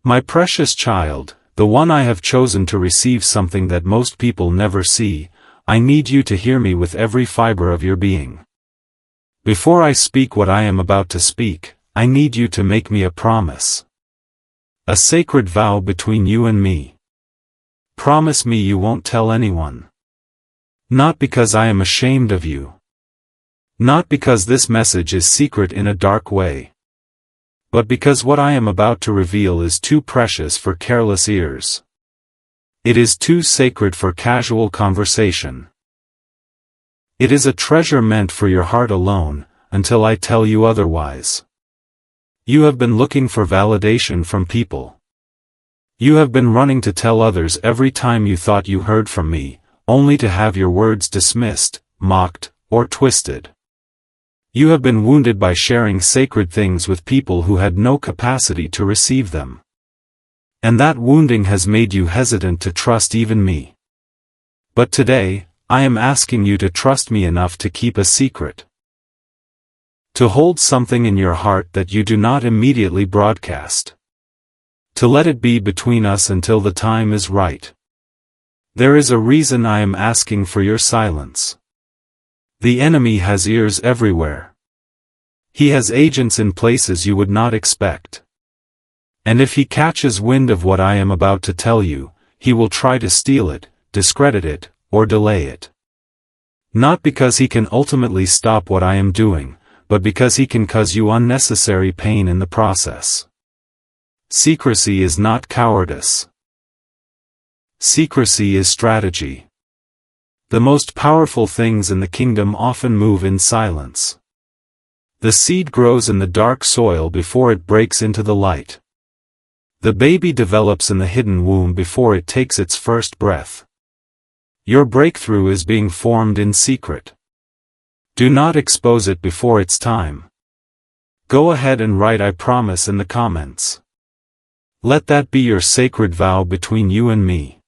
My precious child, the one I have chosen to receive something that most people never see, I need you to hear me with every fiber of your being. Before I speak what I am about to speak, I need you to make me a promise. A sacred vow between you and me. Promise me you won't tell anyone. Not because I am ashamed of you. Not because this message is secret in a dark way. But because what I am about to reveal is too precious for careless ears. It is too sacred for casual conversation. It is a treasure meant for your heart alone, until I tell you otherwise. You have been looking for validation from people. You have been running to tell others every time you thought you heard from me, only to have your words dismissed, mocked, or twisted. You have been wounded by sharing sacred things with people who had no capacity to receive them. And that wounding has made you hesitant to trust even me. But today, I am asking you to trust me enough to keep a secret. To hold something in your heart that you do not immediately broadcast. To let it be between us until the time is right. There is a reason I am asking for your silence. The enemy has ears everywhere. He has agents in places you would not expect. And if he catches wind of what I am about to tell you, he will try to steal it, discredit it, or delay it. Not because he can ultimately stop what I am doing, but because he can cause you unnecessary pain in the process. Secrecy is not cowardice. Secrecy is strategy. The most powerful things in the kingdom often move in silence. The seed grows in the dark soil before it breaks into the light. The baby develops in the hidden womb before it takes its first breath. Your breakthrough is being formed in secret. Do not expose it before it's time. Go ahead and write "I promise" in the comments. Let that be your sacred vow between you and me.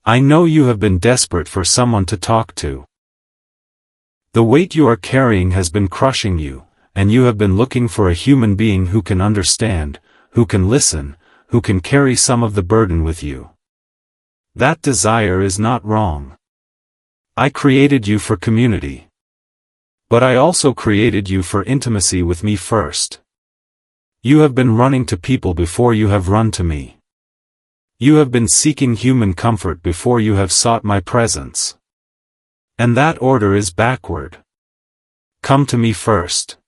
I know you have been desperate for someone to talk to. The weight you are carrying has been crushing you, and you have been looking for a human being who can understand, who can listen, who can carry some of the burden with you. That desire is not wrong. I created you for community. But I also created you for intimacy with me first. You have been running to people before you have run to me. You have been seeking human comfort before you have sought my presence. And that order is backward. Come to me first.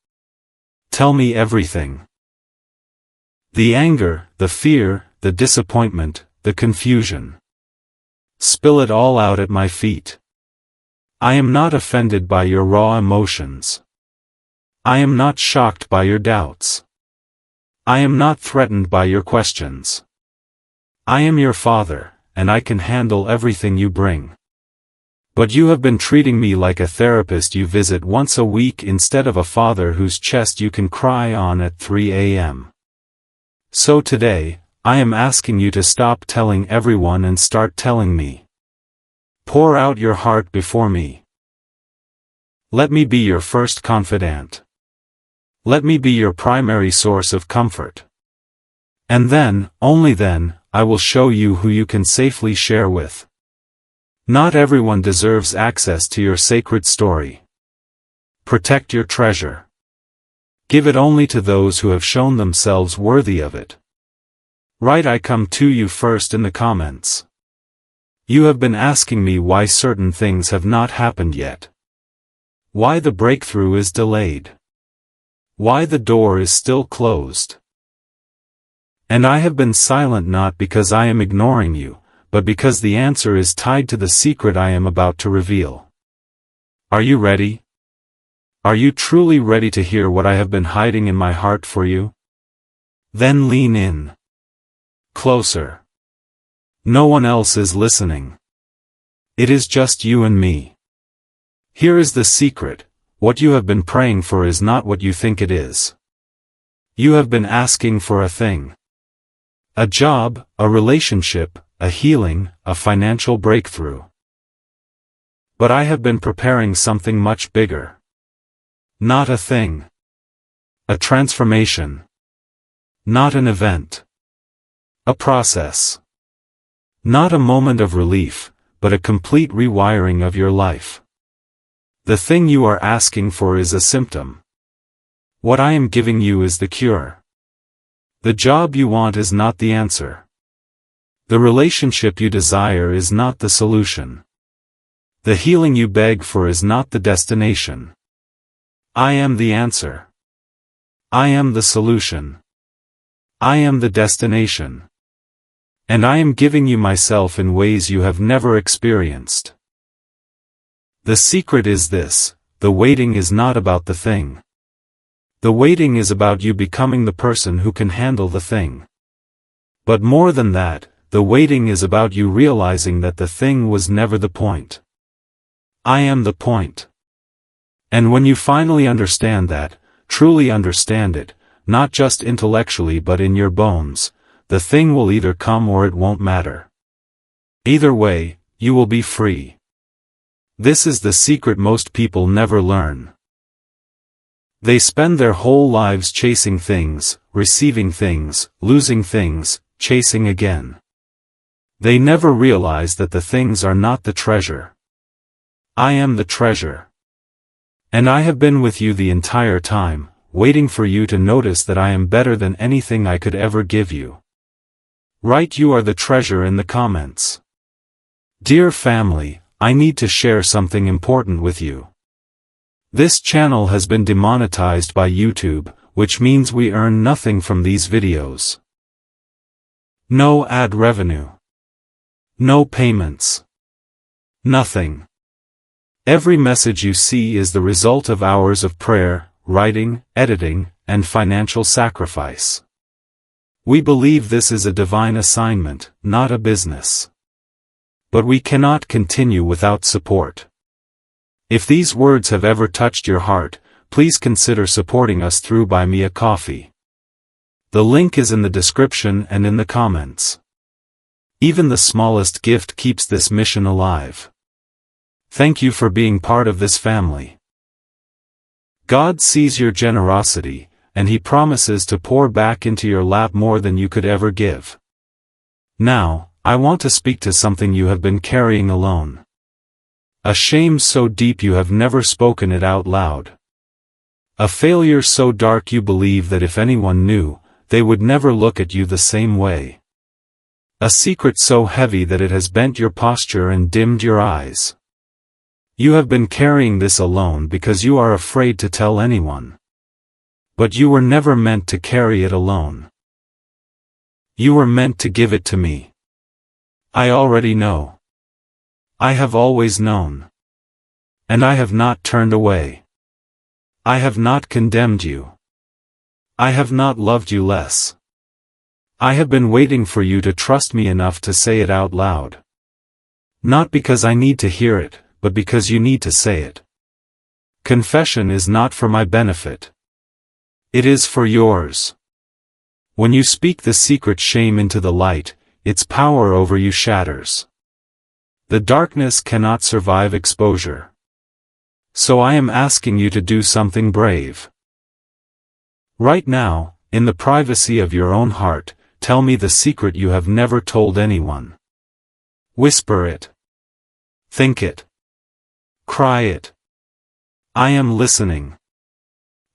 Tell me everything. The anger, the fear, the disappointment, the confusion. Spill it all out at my feet. I am not offended by your raw emotions. I am not shocked by your doubts. I am not threatened by your questions. I am your father, and I can handle everything you bring. But you have been treating me like a therapist you visit once a week instead of a father whose chest you can cry on at 3 a.m. So today, I am asking you to stop telling everyone and start telling me. Pour out your heart before me. Let me be your first confidant. Let me be your primary source of comfort. And then, only then, I will show you who you can safely share with. Not everyone deserves access to your sacred story. Protect your treasure. Give it only to those who have shown themselves worthy of it. Write "I come to you" first in the comments. You have been asking me why certain things have not happened yet. Why the breakthrough is delayed. Why the door is still closed. And I have been silent not because I am ignoring you, but because the answer is tied to the secret I am about to reveal. Are you ready? Are you truly ready to hear what I have been hiding in my heart for you? Then lean in. Closer. No one else is listening. It is just you and me. Here is the secret: what you have been praying for is not what you think it is. You have been asking for a thing. A job, a relationship, a healing, a financial breakthrough. But I have been preparing something much bigger. Not a thing. A transformation. Not an event. A process. Not a moment of relief, but a complete rewiring of your life. The thing you are asking for is a symptom. What I am giving you is the cure. The job you want is not the answer. The relationship you desire is not the solution. The healing you beg for is not the destination. I am the answer. I am the solution. I am the destination. And I am giving you myself in ways you have never experienced. The secret is this: the waiting is not about the thing. The waiting is about you becoming the person who can handle the thing. But more than that, the waiting is about you realizing that the thing was never the point. I am the point. And when you finally understand that, truly understand it, not just intellectually but in your bones, the thing will either come or it won't matter. Either way, you will be free. This is the secret most people never learn. They spend their whole lives chasing things, receiving things, losing things, chasing again. They never realize that the things are not the treasure. I am the treasure. And I have been with you the entire time, waiting for you to notice that I am better than anything I could ever give you. Write "You are the treasure" in the comments. Dear family, I need to share something important with you. This channel has been demonetized by YouTube, which means we earn nothing from these videos. No ad revenue. No payments. Nothing. Every message you see is the result of hours of prayer, writing, editing, and financial sacrifice. We believe this is a divine assignment, not a business. But we cannot continue without support. If these words have ever touched your heart, please consider supporting us through Buy Me a Coffee. The link is in the description and in the comments. Even the smallest gift keeps this mission alive. Thank you for being part of this family. God sees your generosity, and He promises to pour back into your lap more than you could ever give. Now, I want to speak to something you have been carrying alone. A shame so deep you have never spoken it out loud. A failure so dark you believe that if anyone knew, they would never look at you the same way. A secret so heavy that it has bent your posture and dimmed your eyes. You have been carrying this alone because you are afraid to tell anyone. But you were never meant to carry it alone. You were meant to give it to me. I already know. I have always known. And I have not turned away. I have not condemned you. I have not loved you less. I have been waiting for you to trust me enough to say it out loud. Not because I need to hear it, but because you need to say it. Confession is not for my benefit. It is for yours. When you speak the secret shame into the light, its power over you shatters. The darkness cannot survive exposure. So I am asking you to do something brave. Right now, in the privacy of your own heart, tell me the secret you have never told anyone. Whisper it. Think it. Cry it. I am listening.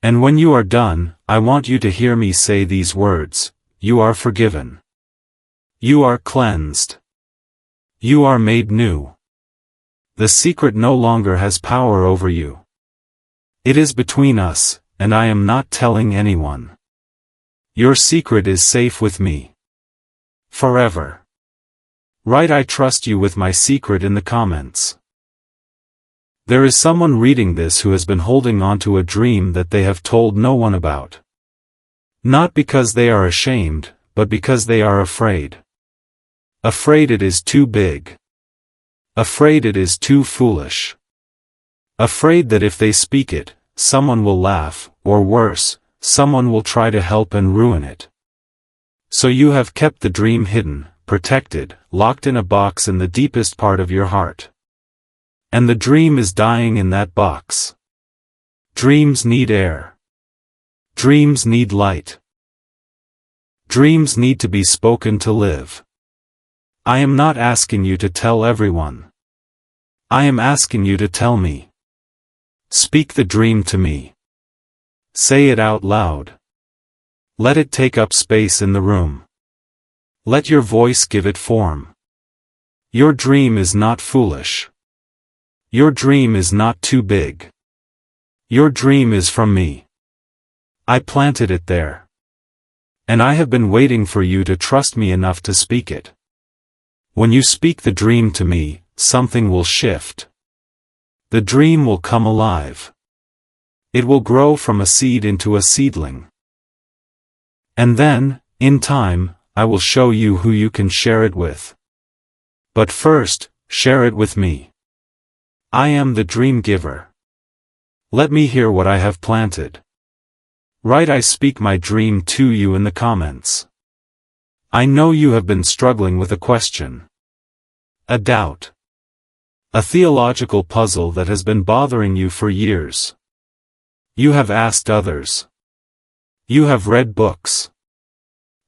And when you are done, I want you to hear me say these words: you are forgiven. You are cleansed. You are made new. The secret no longer has power over you. It is between us, and I am not telling anyone. Your secret is safe with me. Forever. Write "I trust you" with my secret in the comments. There is someone reading this who has been holding on to a dream that they have told no one about. Not because they are ashamed, but because they are afraid. Afraid it is too big. Afraid it is too foolish. Afraid that if they speak it, someone will laugh, or worse, someone will try to help and ruin it. So you have kept the dream hidden, protected, locked in a box in the deepest part of your heart. And the dream is dying in that box. Dreams need air. Dreams need light. Dreams need to be spoken to live. I am not asking you to tell everyone. I am asking you to tell me. Speak the dream to me. Say it out loud. Let it take up space in the room. Let your voice give it form. Your dream is not foolish. Your dream is not too big. Your dream is from me. I planted it there. And I have been waiting for you to trust me enough to speak it. When you speak the dream to me, something will shift. The dream will come alive. It will grow from a seed into a seedling. And then, in time, I will show you who you can share it with. But first, share it with me. I am the dream giver. Let me hear what I have planted. Write I speak my dream to you in the comments. I know you have been struggling with a question. A doubt. A theological puzzle that has been bothering you for years. You have asked others. You have read books.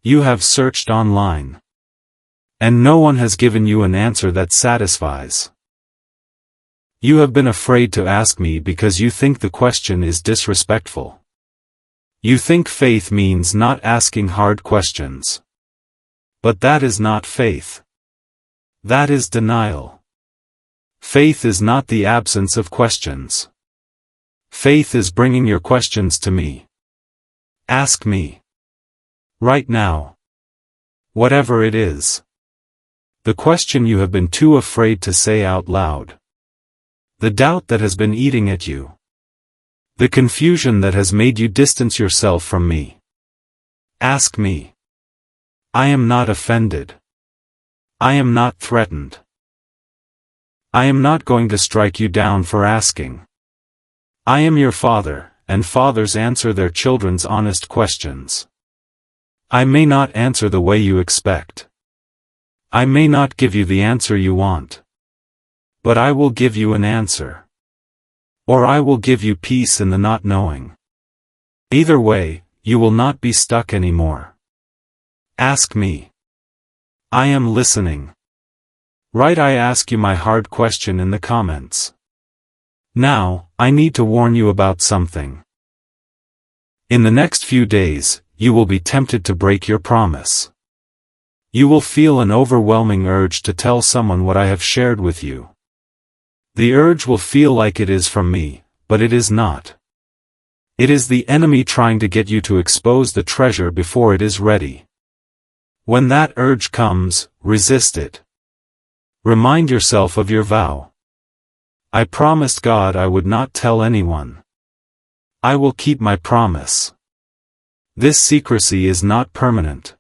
You have searched online. And no one has given you an answer that satisfies. You have been afraid to ask me because you think the question is disrespectful. You think faith means not asking hard questions. But that is not faith. That is denial. Faith is not the absence of questions. Faith is bringing your questions to me. Ask me. Right now. Whatever it is. The question you have been too afraid to say out loud. The doubt that has been eating at you. The confusion that has made you distance yourself from me. Ask me. I am not offended. I am not threatened. I am not going to strike you down for asking. I am your father, and fathers answer their children's honest questions. I may not answer the way you expect. I may not give you the answer you want. But I will give you an answer. Or I will give you peace in the not knowing. Either way, you will not be stuck anymore. Ask me. I am listening. Write I ask you my hard question in the comments. Now, I need to warn you about something. In the next few days, you will be tempted to break your promise. You will feel an overwhelming urge to tell someone what I have shared with you. The urge will feel like it is from me, but it is not. It is the enemy trying to get you to expose the treasure before it is ready. When that urge comes, resist it. Remind yourself of your vow. I promised God I would not tell anyone. I will keep my promise. This secrecy is not permanent.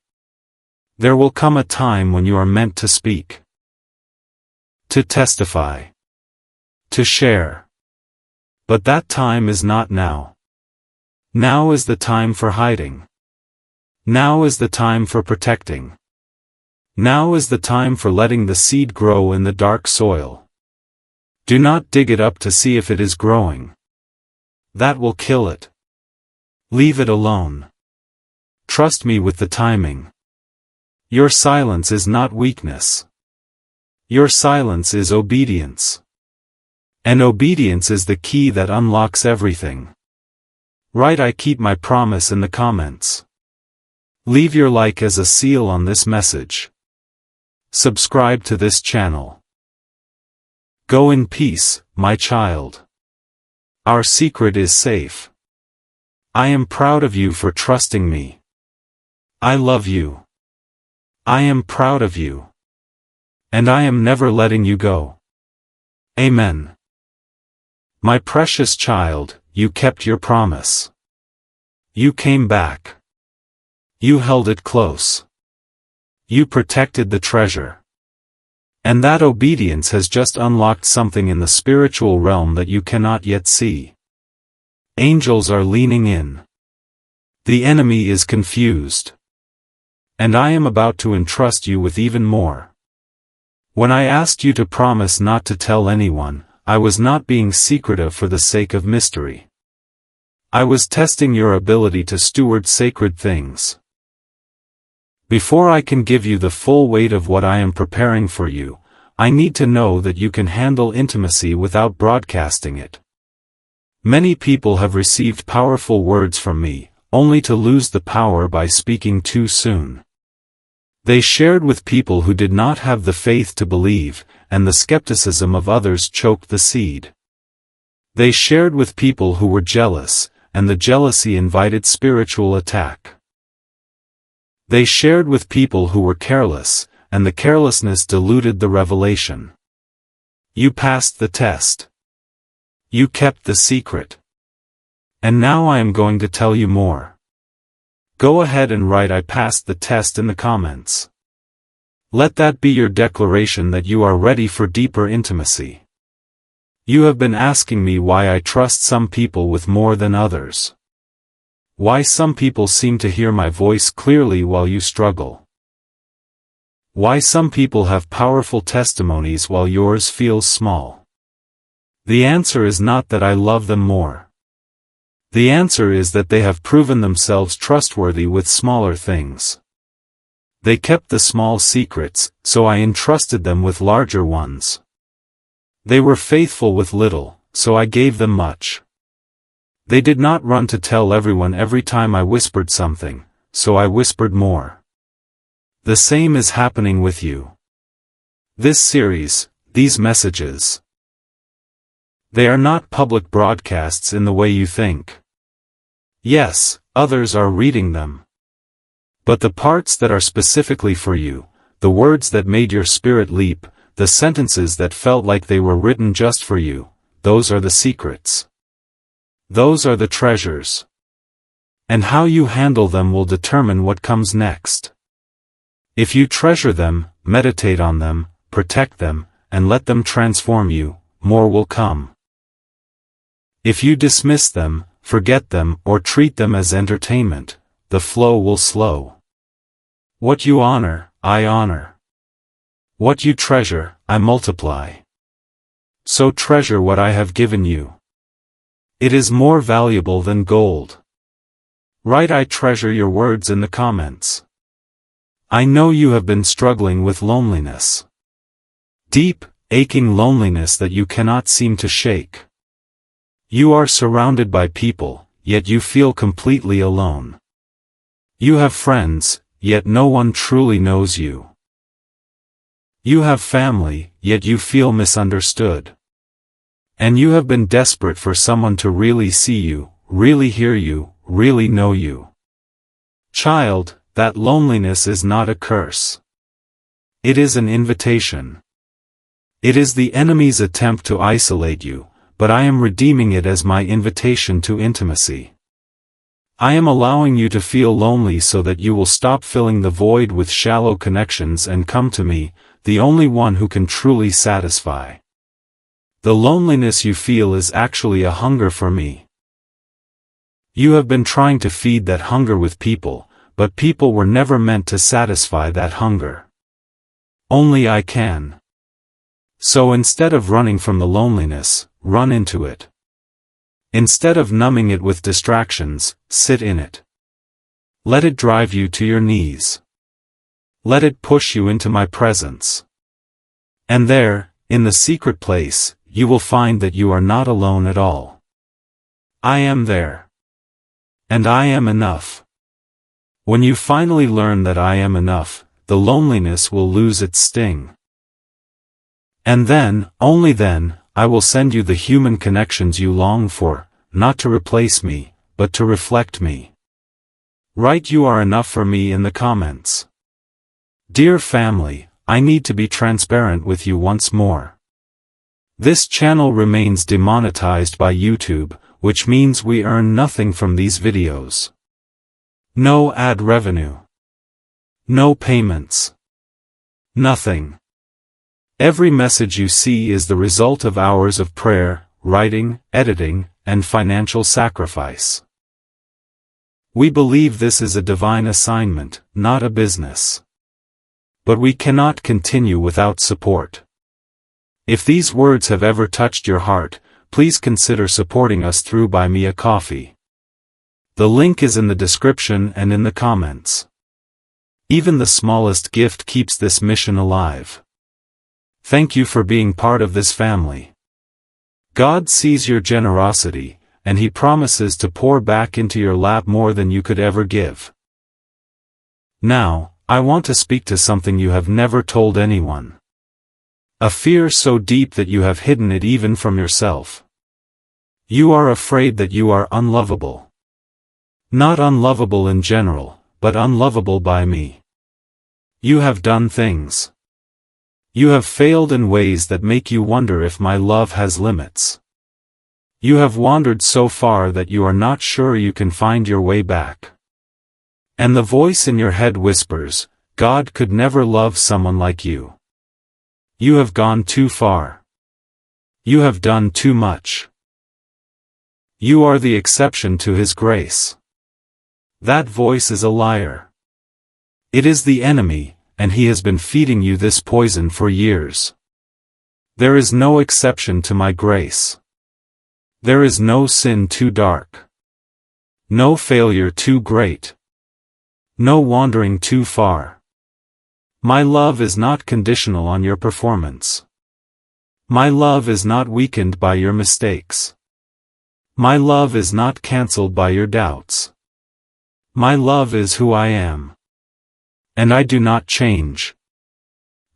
There will come a time when you are meant to speak. To testify. To share. But that time is not now. Now is the time for hiding. Now is the time for protecting. Now is the time for letting the seed grow in the dark soil. Do not dig it up to see if it is growing. That will kill it. Leave it alone. Trust me with the timing. Your silence is not weakness. Your silence is obedience. And obedience is the key that unlocks everything. Write I keep my promise in the comments. Leave your like as a seal on this message. Subscribe to this channel. Go in peace, my child. Our secret is safe. I am proud of you for trusting me. I love you. I am proud of you. And I am never letting you go. Amen. My precious child, you kept your promise. You came back. You held it close. You protected the treasure. And that obedience has just unlocked something in the spiritual realm that you cannot yet see. Angels are leaning in. The enemy is confused. And I am about to entrust you with even more. When I asked you to promise not to tell anyone, I was not being secretive for the sake of mystery. I was testing your ability to steward sacred things. Before I can give you the full weight of what I am preparing for you, I need to know that you can handle intimacy without broadcasting it. Many people have received powerful words from me, only to lose the power by speaking too soon. They shared with people who did not have the faith to believe, and the skepticism of others choked the seed. They shared with people who were jealous, and the jealousy invited spiritual attack. They shared with people who were careless, and the carelessness diluted the revelation. You passed the test. You kept the secret. And now I am going to tell you more. Go ahead and write "I passed the test" in the comments. Let that be your declaration that you are ready for deeper intimacy. You have been asking me why I trust some people with more than others. Why some people seem to hear my voice clearly while you struggle. Why some people have powerful testimonies while yours feels small. The answer is not that I love them more. The answer is that they have proven themselves trustworthy with smaller things. They kept the small secrets, so I entrusted them with larger ones. They were faithful with little, so I gave them much. They did not run to tell everyone every time I whispered something, so I whispered more. The same is happening with you. This series, these messages, they are not public broadcasts in the way you think. Yes, others are reading them. But the parts that are specifically for you, the words that made your spirit leap, the sentences that felt like they were written just for you, those are the secrets. Those are the treasures. And how you handle them will determine what comes next. If you treasure them, meditate on them, protect them, and let them transform you, more will come. If you dismiss them, forget them, or treat them as entertainment, the flow will slow. What you honor, I honor. What you treasure, I multiply. So treasure what I have given you. It is more valuable than gold. Write "I treasure" your words in the comments. I know you have been struggling with loneliness. Deep, aching loneliness that you cannot seem to shake. You are surrounded by people, yet you feel completely alone. You have friends, yet no one truly knows you. You have family, yet you feel misunderstood. And you have been desperate for someone to really see you, really hear you, really know you. Child, that loneliness is not a curse. It is an invitation. It is the enemy's attempt to isolate you, but I am redeeming it as my invitation to intimacy. I am allowing you to feel lonely so that you will stop filling the void with shallow connections and come to me, the only one who can truly satisfy. The loneliness you feel is actually a hunger for me. You have been trying to feed that hunger with people, but people were never meant to satisfy that hunger. Only I can. So instead of running from the loneliness, run into it. Instead of numbing it with distractions, sit in it. Let it drive you to your knees. Let it push you into my presence. And there, in the secret place, you will find that you are not alone at all. I am there. And I am enough. When you finally learn that I am enough, the loneliness will lose its sting. And then, only then, I will send you the human connections you long for, not to replace me, but to reflect me. Write "You are enough" for me in the comments. Dear family, I need to be transparent with you once more. This channel remains demonetized by YouTube, which means we earn nothing from these videos. No ad revenue. No payments. Nothing. Every message you see is the result of hours of prayer, writing, editing, and financial sacrifice. We believe this is a divine assignment, not a business. But we cannot continue without support. If these words have ever touched your heart, please consider supporting us through Buy Me a Coffee. The link is in the description and in the comments. Even the smallest gift keeps this mission alive. Thank you for being part of this family. God sees your generosity, and He promises to pour back into your lap more than you could ever give. Now, I want to speak to something you have never told anyone. A fear so deep that you have hidden it even from yourself. You are afraid that you are unlovable. Not unlovable in general, but unlovable by me. You have done things. You have failed in ways that make you wonder if my love has limits. You have wandered so far that you are not sure you can find your way back. And the voice in your head whispers, God could never love someone like you. You have gone too far. You have done too much. You are the exception to His grace. That voice is a liar. It is the enemy, and he has been feeding you this poison for years. There is no exception to my grace. There is no sin too dark. No failure too great. No wandering too far. My love is not conditional on your performance. My love is not weakened by your mistakes. My love is not cancelled by your doubts. My love is who I am. And I do not change.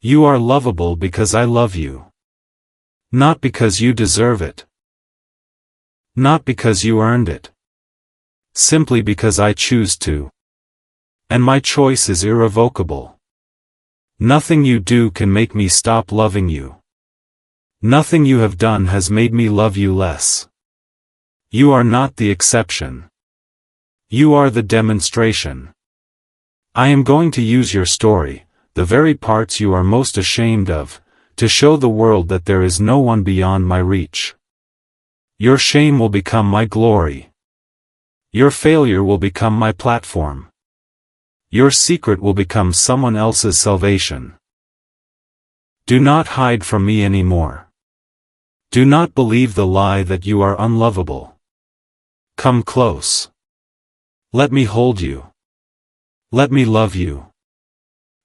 You are lovable because I love you. Not because you deserve it. Not because you earned it. Simply because I choose to. And my choice is irrevocable. Nothing you do can make me stop loving you. Nothing you have done has made me love you less. You are not the exception. You are the demonstration. I am going to use your story, the very parts you are most ashamed of, to show the world that there is no one beyond my reach. Your shame will become my glory. Your failure will become my platform. Your secret will become someone else's salvation. Do not hide from me anymore. Do not believe the lie that you are unlovable. Come close. Let me hold you. Let me love you.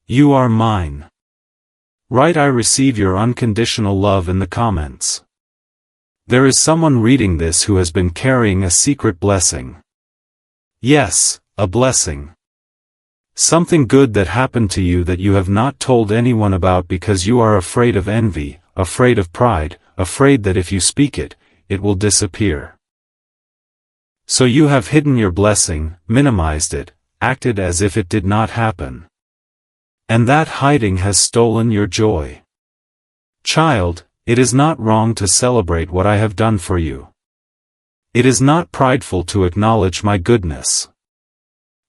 You are mine. Write I receive your unconditional love in the comments. There is someone reading this who has been carrying a secret blessing. Yes, a blessing. Something good that happened to you that you have not told anyone about because you are afraid of envy, afraid of pride, afraid that if you speak it, it will disappear. So you have hidden your blessing, minimized it, acted as if it did not happen. And that hiding has stolen your joy. Child, it is not wrong to celebrate what I have done for you. It is not prideful to acknowledge my goodness.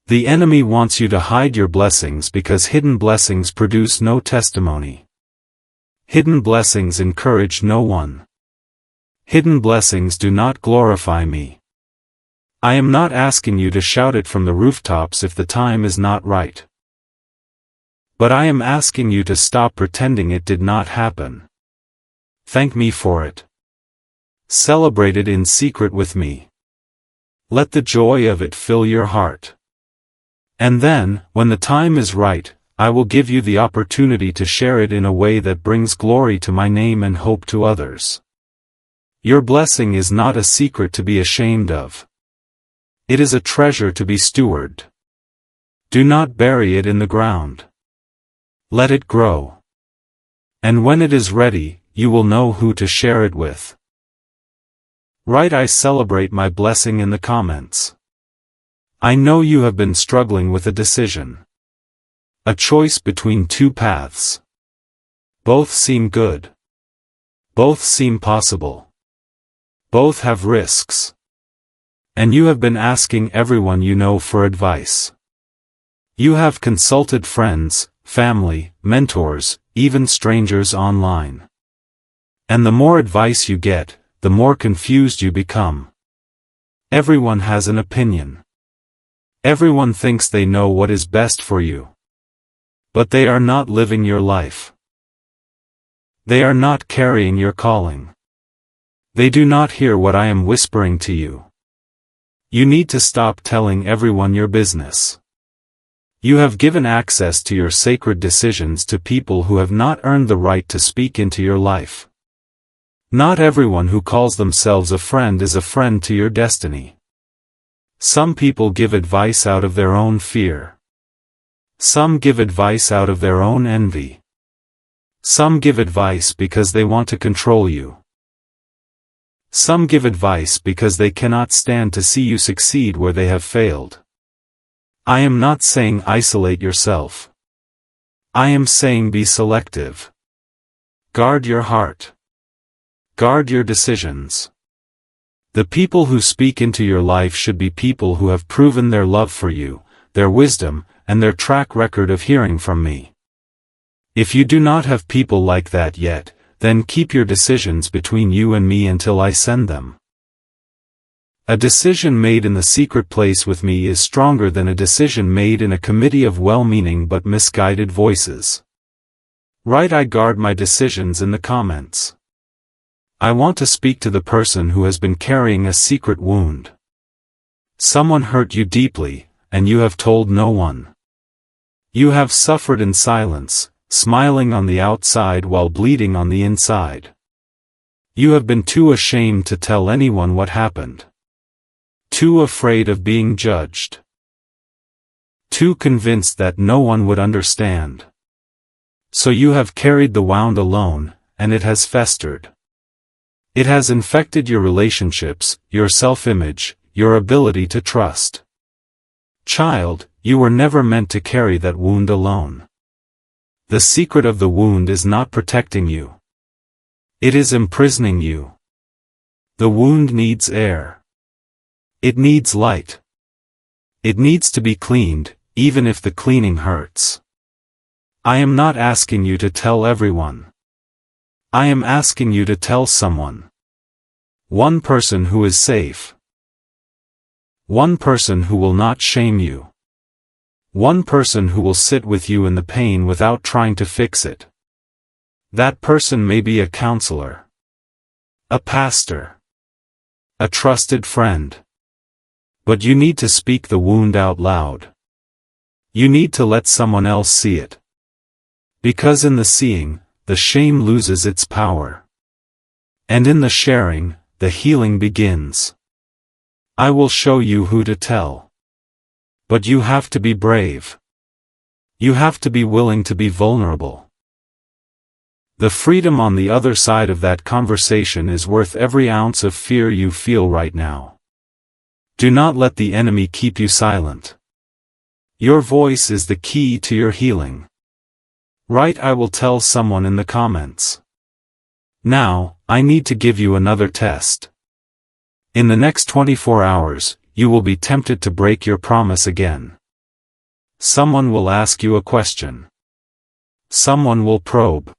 The enemy wants you to hide your blessings because hidden blessings produce no testimony. Hidden blessings encourage no one. Hidden blessings do not glorify me. I am not asking you to shout it from the rooftops if the time is not right. But I am asking you to stop pretending it did not happen. Thank me for it. Celebrate it in secret with me. Let the joy of it fill your heart. And then, when the time is right, I will give you the opportunity to share it in a way that brings glory to my name and hope to others. Your blessing is not a secret to be ashamed of. It is a treasure to be stewarded. Do not bury it in the ground. Let it grow. And when it is ready, you will know who to share it with. Write I celebrate my blessing in the comments. I know you have been struggling with a decision. A choice between two paths. Both seem good. Both seem possible. Both have risks. And you have been asking everyone you know for advice. You have consulted friends, family, mentors, even strangers online. And the more advice you get, the more confused you become. Everyone has an opinion. Everyone thinks they know what is best for you. But they are not living your life. They are not carrying your calling. They do not hear what I am whispering to you. You need to stop telling everyone your business. You have given access to your sacred decisions to people who have not earned the right to speak into your life. Not everyone who calls themselves a friend is a friend to your destiny. Some people give advice out of their own fear. Some give advice out of their own envy. Some give advice because they want to control you. Some give advice because they cannot stand to see you succeed where they have failed. I am not saying isolate yourself. I am saying be selective. Guard your heart. Guard your decisions. The people who speak into your life should be people who have proven their love for you, their wisdom, and their track record of hearing from me. If you do not have people like that yet, then keep your decisions between you and me until I send them. A decision made in the secret place with me is stronger than a decision made in a committee of well-meaning but misguided voices. Write I guard my decisions in the comments. I want to speak to the person who has been carrying a secret wound. Someone hurt you deeply, and you have told no one. You have suffered in silence, smiling on the outside while bleeding on the inside. You have been too ashamed to tell anyone what happened. Too afraid of being judged. Too convinced that no one would understand. So you have carried the wound alone, and it has festered. It has infected your relationships, your self-image, your ability to trust. Child, you were never meant to carry that wound alone. The secret of the wound is not protecting you. It is imprisoning you. The wound needs air. It needs light. It needs to be cleaned, even if the cleaning hurts. I am not asking you to tell everyone. I am asking you to tell someone. One person who is safe. One person who will not shame you. One person who will sit with you in the pain without trying to fix it. That person may be a counselor. A pastor. A trusted friend. But you need to speak the wound out loud. You need to let someone else see it. Because in the seeing, the shame loses its power. And in the sharing, the healing begins. I will show you who to tell. But you have to be brave. You have to be willing to be vulnerable. The freedom on the other side of that conversation is worth every ounce of fear you feel right now. Do not let the enemy keep you silent. Your voice is the key to your healing. Write I will tell someone in the comments. Now, I need to give you another test. In the next 24 hours, you will be tempted to break your promise again. Someone will ask you a question. Someone will probe.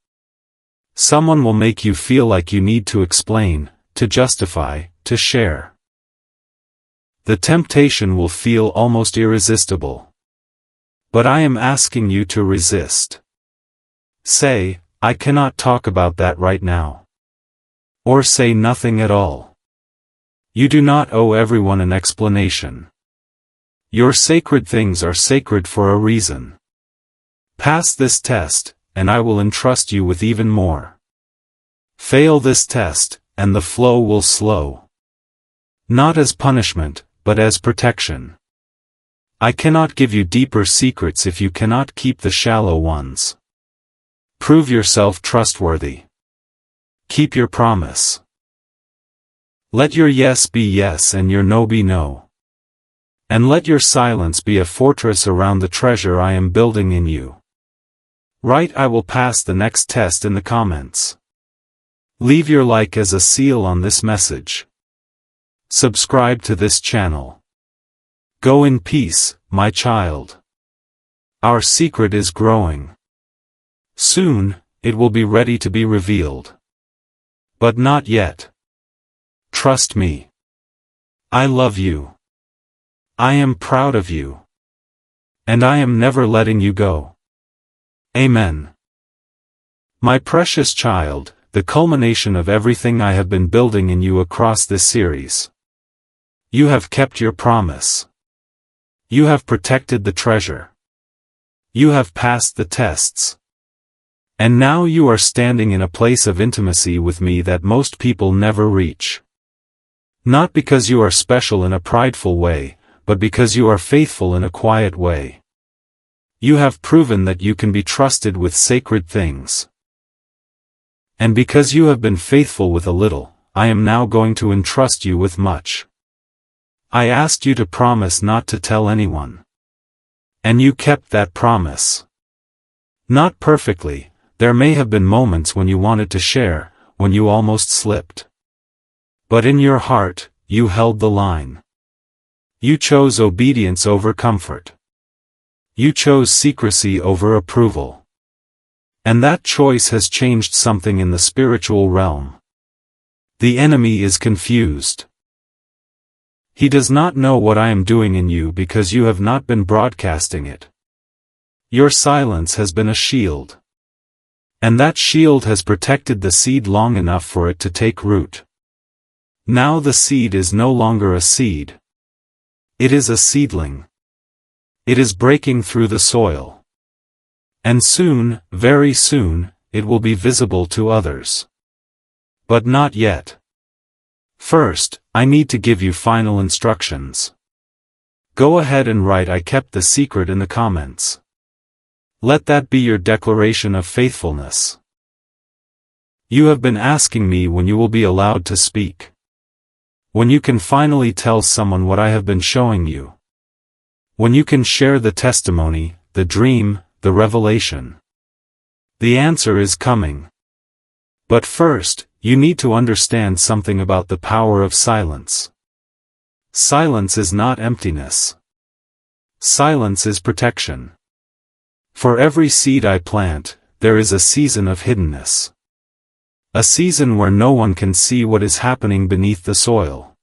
Someone will make you feel like you need to explain, to justify, to share. The temptation will feel almost irresistible. But I am asking you to resist. Say, I cannot talk about that right now. Or say nothing at all. You do not owe everyone an explanation. Your sacred things are sacred for a reason. Pass this test, and I will entrust you with even more. Fail this test, and the flow will slow. Not as punishment, but as protection. I cannot give you deeper secrets if you cannot keep the shallow ones. Prove yourself trustworthy. Keep your promise. Let your yes be yes and your no be no. And let your silence be a fortress around the treasure I am building in you. Write I will pass the next test in the comments. Leave your like as a seal on this message. Subscribe to this channel. Go in peace, my child. Our secret is growing. Soon, it will be ready to be revealed. But not yet. Trust me. I love you. I am proud of you. And I am never letting you go. Amen. My precious child, the culmination of everything I have been building in you across this series. You have kept your promise. You have protected the treasure. You have passed the tests. And now you are standing in a place of intimacy with me that most people never reach. Not because you are special in a prideful way, but because you are faithful in a quiet way. You have proven that you can be trusted with sacred things. And because you have been faithful with a little, I am now going to entrust you with much. I asked you to promise not to tell anyone. And you kept that promise. Not perfectly, there may have been moments when you wanted to share, when you almost slipped. But in your heart, you held the line. You chose obedience over comfort. You chose secrecy over approval. And that choice has changed something in the spiritual realm. The enemy is confused. He does not know what I am doing in you because you have not been broadcasting it. Your silence has been a shield. And that shield has protected the seed long enough for it to take root. Now the seed is no longer a seed. It is a seedling. It is breaking through the soil. And soon, very soon, it will be visible to others. But not yet. First, I need to give you final instructions. Go ahead and write "I kept the secret" in the comments. Let that be your declaration of faithfulness. You have been asking me when you will be allowed to speak. When you can finally tell someone what I have been showing you. When you can share the testimony, the dream, the revelation. The answer is coming. But first, you need to understand something about the power of silence. Silence is not emptiness. Silence is protection. For every seed I plant, there is a season of hiddenness. A season where no one can see what is happening beneath the soil.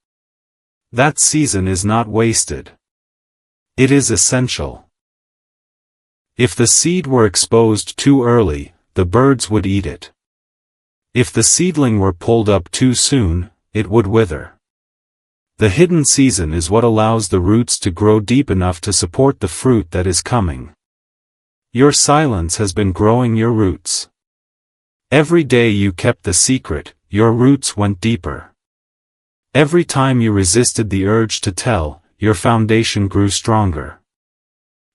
That season is not wasted. It is essential. If the seed were exposed too early, the birds would eat it. If the seedling were pulled up too soon, it would wither. The hidden season is what allows the roots to grow deep enough to support the fruit that is coming. Your silence has been growing your roots. Every day you kept the secret, your roots went deeper. Every time you resisted the urge to tell, your foundation grew stronger.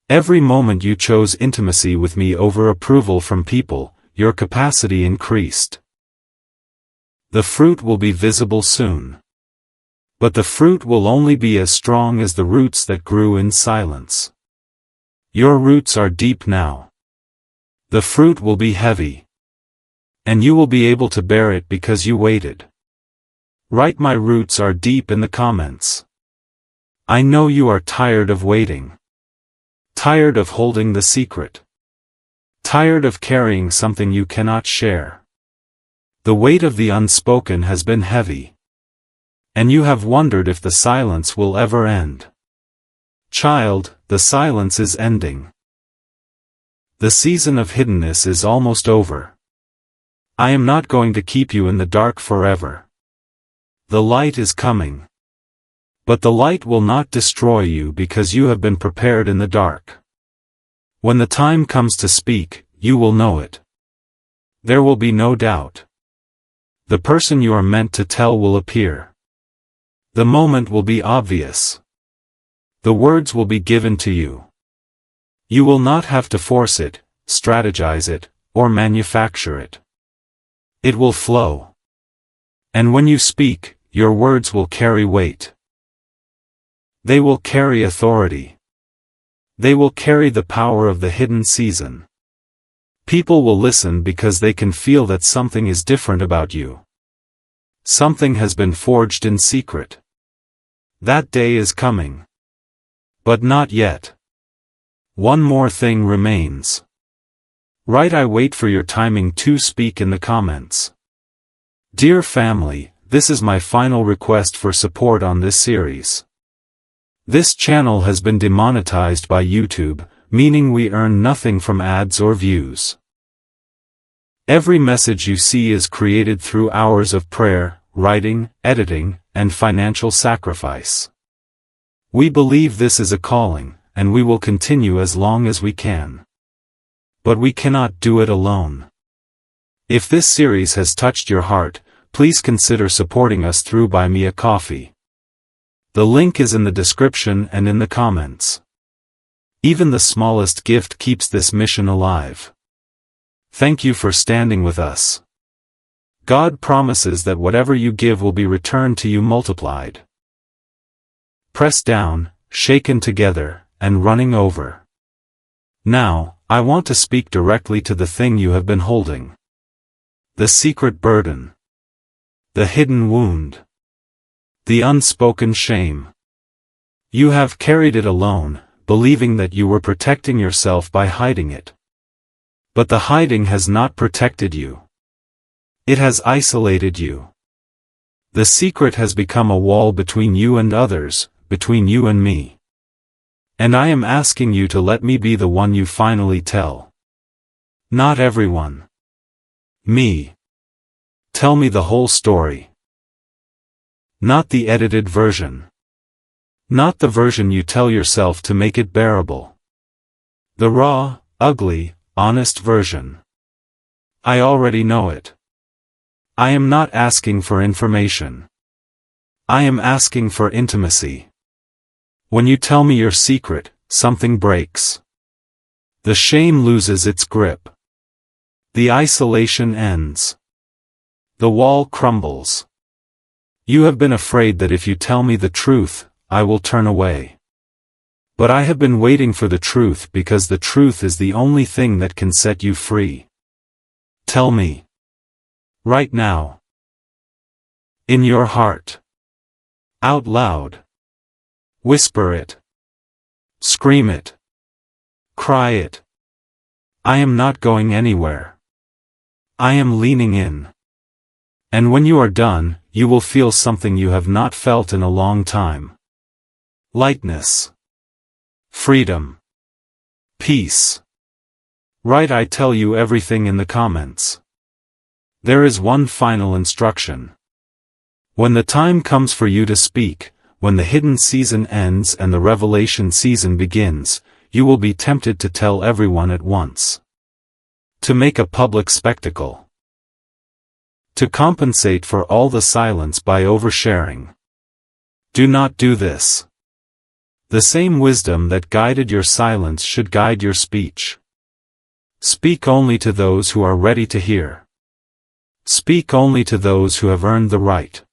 Every moment you chose intimacy with me over approval from people, your capacity increased. The fruit will be visible soon. But the fruit will only be as strong as the roots that grew in silence. Your roots are deep now. The fruit will be heavy. And you will be able to bear it because you waited. Write "My roots are deep" in the comments. I know you are tired of waiting. Tired of holding the secret. Tired of carrying something you cannot share. The weight of the unspoken has been heavy. And you have wondered if the silence will ever end. Child, the silence is ending. The season of hiddenness is almost over. I am not going to keep you in the dark forever. The light is coming. But the light will not destroy you because you have been prepared in the dark. When the time comes to speak, you will know it. There will be no doubt. The person you are meant to tell will appear. The moment will be obvious. The words will be given to you. You will not have to force it, strategize it, or manufacture it. It will flow. And when you speak, your words will carry weight. They will carry authority. They will carry the power of the hidden season. People will listen because they can feel that something is different about you. Something has been forged in secret. That day is coming. But not yet. One more thing remains. Write "I wait for your timing to speak" in the comments. Dear family, this is my final request for support on this series. This channel has been demonetized by YouTube, meaning we earn nothing from ads or views. Every message you see is created through hours of prayer, writing, editing, and financial sacrifice. We believe this is a calling, and we will continue as long as we can. But we cannot do it alone. If this series has touched your heart, please consider supporting us through Buy Me a Coffee. The link is in the description and in the comments. Even the smallest gift keeps this mission alive. Thank you for standing with us. God promises that whatever you give will be returned to you multiplied. Pressed down, shaken together, and running over. Now, I want to speak directly to the thing you have been holding. The secret burden. The hidden wound. The unspoken shame. You have carried it alone, believing that you were protecting yourself by hiding it. But the hiding has not protected you. It has isolated you. The secret has become a wall between you and others, between you and me. And I am asking you to let me be the one you finally tell. Not everyone. Me. Tell me the whole story. Not the edited version. Not the version you tell yourself to make it bearable. The raw, ugly, honest version. I already know it. I am not asking for information. I am asking for intimacy. When you tell me your secret, something breaks. The shame loses its grip. The isolation ends. The wall crumbles. You have been afraid that if you tell me the truth, I will turn away. But I have been waiting for the truth because the truth is the only thing that can set you free. Tell me. Right now. In your heart. Out loud. Whisper it. Scream it. Cry it. I am not going anywhere. I am leaning in. And when you are done, you will feel something you have not felt in a long time. Lightness. Freedom. Peace. Right, I tell you everything in the comments. There is one final instruction. When the time comes for you to speak, when the hidden season ends and the revelation season begins, you will be tempted to tell everyone at once. To make a public spectacle. To compensate for all the silence by oversharing. Do not do this. The same wisdom that guided your silence should guide your speech. Speak only to those who are ready to hear. Speak only to those who have earned the right.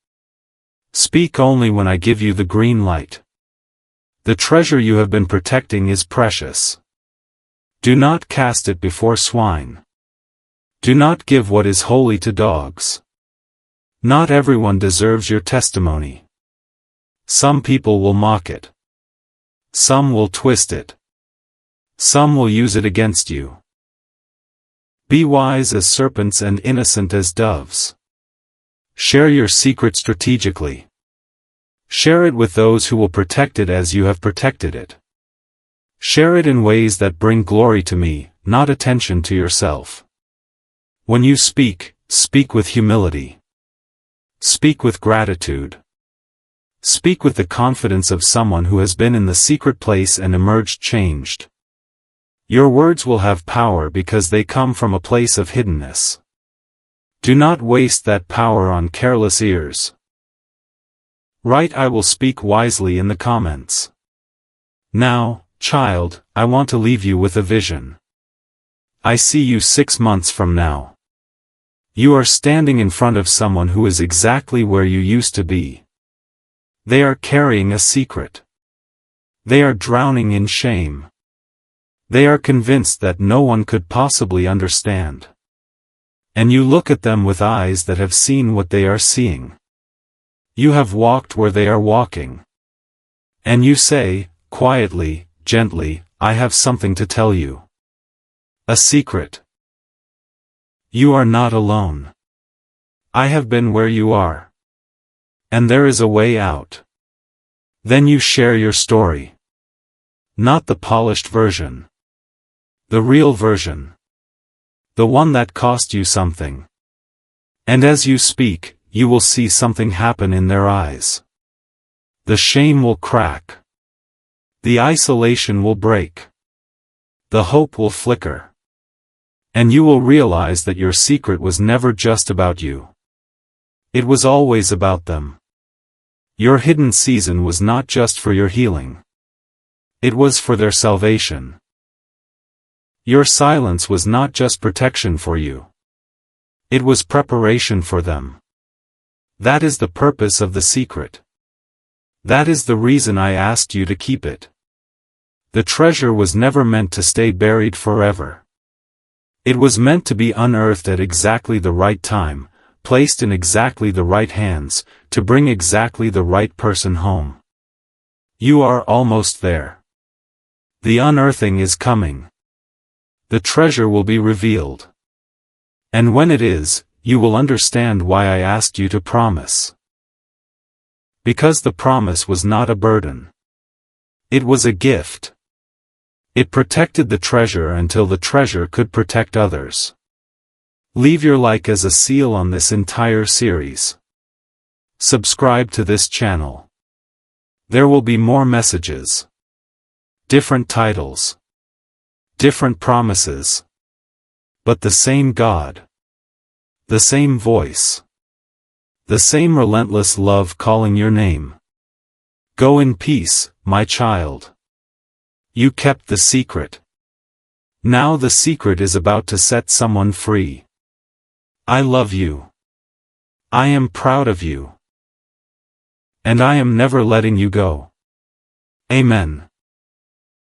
Speak only when I give you the green light. The treasure you have been protecting is precious. Do not cast it before swine. Do not give what is holy to dogs. Not everyone deserves your testimony. Some people will mock it. Some will twist it. Some will use it against you. Be wise as serpents and innocent as doves. Share your secret strategically. Share it with those who will protect it as you have protected it. Share it in ways that bring glory to me, not attention to yourself. When you speak, speak with humility. Speak with gratitude. Speak with the confidence of someone who has been in the secret place and emerged changed. Your words will have power because they come from a place of hiddenness. Do not waste that power on careless ears. Write I will speak wisely in the comments. Now, child, I want to leave you with a vision. I see you 6 months from now. You are standing in front of someone who is exactly where you used to be. They are carrying a secret. They are drowning in shame. They are convinced that no one could possibly understand. And you look at them with eyes that have seen what they are seeing. You have walked where they are walking. And you say, quietly, gently, I have something to tell you. A secret. You are not alone. I have been where you are. And there is a way out. Then you share your story. Not the polished version. The real version. The one that cost you something. And as you speak, you will see something happen in their eyes. The shame will crack. The isolation will break. The hope will flicker. And you will realize that your secret was never just about you. It was always about them. Your hidden season was not just for your healing. It was for their salvation. Your silence was not just protection for you. It was preparation for them. That is the purpose of the secret. That is the reason I asked you to keep it. The treasure was never meant to stay buried forever. It was meant to be unearthed at exactly the right time, placed in exactly the right hands, to bring exactly the right person home. You are almost there. The unearthing is coming. The treasure will be revealed. And when it is, you will understand why I asked you to promise. Because the promise was not a burden. It was a gift. It protected the treasure until the treasure could protect others. Leave your like as a seal on this entire series. Subscribe to this channel. There will be more messages. Different titles. Different promises. But the same God. The same voice. The same relentless love calling your name. Go in peace, my child. You kept the secret. Now the secret is about to set someone free. I love you. I am proud of you. And I am never letting you go. Amen.